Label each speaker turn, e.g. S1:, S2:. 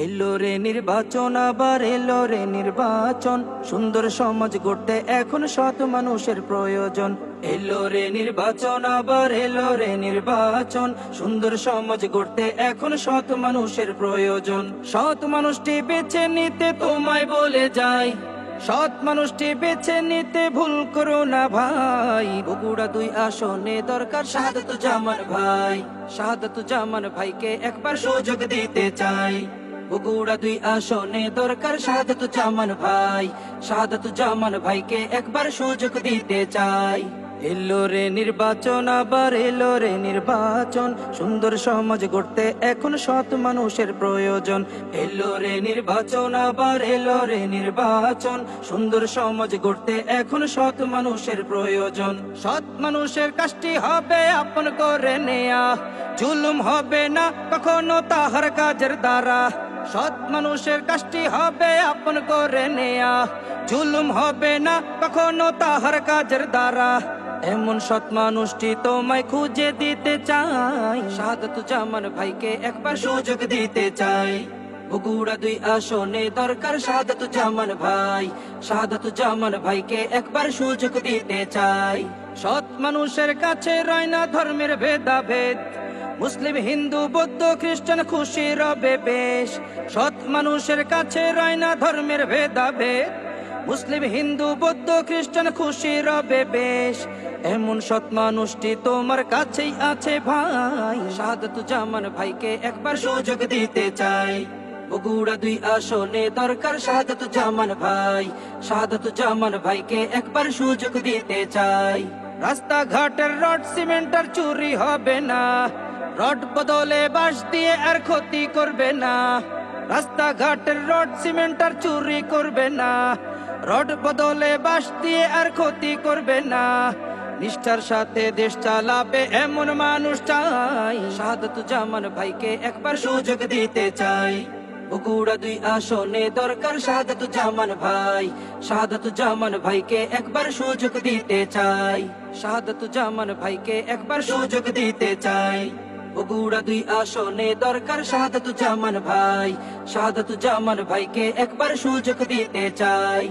S1: এলো রে নির্বাচন, আবার এলো রে নির্বাচন। সুন্দর সমাজ গড়তে এখন সৎ মানুষের প্রয়োজন। এলো রে নির্বাচন, আবার এলো রে নির্বাচন। সুন্দর সমাজ গড়তে এখন সৎ মানুষের প্রয়োজন। সৎ মানুষটি বেছে নিতে তোমায় বলে যাই, সৎ মানুষটি বেছে নিতে ভুল করো না ভাই। বগুড়া 2 আসনে দরকার শাহাদাতুজ্জামান ভাই। শাহাদাতুজ্জামান ভাইকে একবার সুযোগ দিতে চাই। বগুড়া 2 আসনে দরকার শাহাদাতুজ্জামান ভাই। শাহাদাতুজ্জামান ভাইকে একবার সুযোগ দিতে চাই। এলো রে নির্বাচন, আবার এলো রে নির্বাচন। সুন্দর সমাজ গড়তে এখন সৎ মানুষের প্রয়োজন। এলো রে নির্বাচন, আবার এলো রে নির্বাচন। সুন্দর সমাজ গড়তে এখন সৎ মানুষের প্রয়োজন। সৎ মানুষের কাজটি হবে আপন করে নেয়া, জুলুম হবে না কখনো তাহার কাজের দ্বারা। সৎ মানুষের কাজটি হবে আপন করে নেয়া, জুলুম হবে না কখনো তাহার কাজের দ্বারা। এমন সৎ মানুষটি তোমায় খুঁজে দিতে চাই। শাহাদাতুজ্জামান ভাইকে একবার সুযোগ দিতে চাই। বগুড়া 2 আসনে দরকার শাহাদাতুজ্জামান ভাই। শাহাদাতুজ্জামান ভাইকে একবার সুযোগ দিতে চাই। সৎ মানুষের কাছে রয় না ধর্মের ভেদাভেদ, মুসলিম হিন্দু বৌদ্ধ খ্রিস্টান খুশি রবে বেশ। সৎ মানুষের কাছে রয় না ধর্মের ভেদাভেদ, মুসলিম হিন্দু বৌদ্ধ খ্রিস্টান খুশি রবে বেশ। এমন সৎ মানুষটি তোমার কাছেই আছে ভাই। শাহাদাতুজ্জামান ভাইকে একবার সুযোগ দিতে চাই। বগুড়া 2 আসনে দরকার শাহাদাতুজ্জামান ভাই। শাহাদাতুজ্জামান ভাইকে একবার সুযোগ দিতে চাই। রাস্তাঘাটের রড সিমেন্টার চুরি হবে না, রড বদলে বাঁশ দিয়ে আর ক্ষতি করবে না। রাস্তাঘাটের রড সিমেন্টার চুরি করবে না, রড বদলে বাঁশ দিয়ে আর ক্ষতি করবে না। নিষ্ঠার সাথে দেশ চালাবে এমন মানুষ চাই। শাহাদাতুজ্জামান ভাইকে একবার সুযোগ দিতে চাই। বগুড়া 2 আসনে দরকার শাহাদাতুজ্জামান ভাই। শাহাদাতুজ্জামান ভাইকে একবার সুযোগ দিতে চাই। শাহাদাতুজ্জামান ভাইকে একবার সুযোগ দিতে চাই। বগুড়া 2 আসনে দরকার শাহাদাতুজ্জামান ভাই। শাহাদাতুজ্জামান ভাইকে একবার সুযোগ দিতে চাই।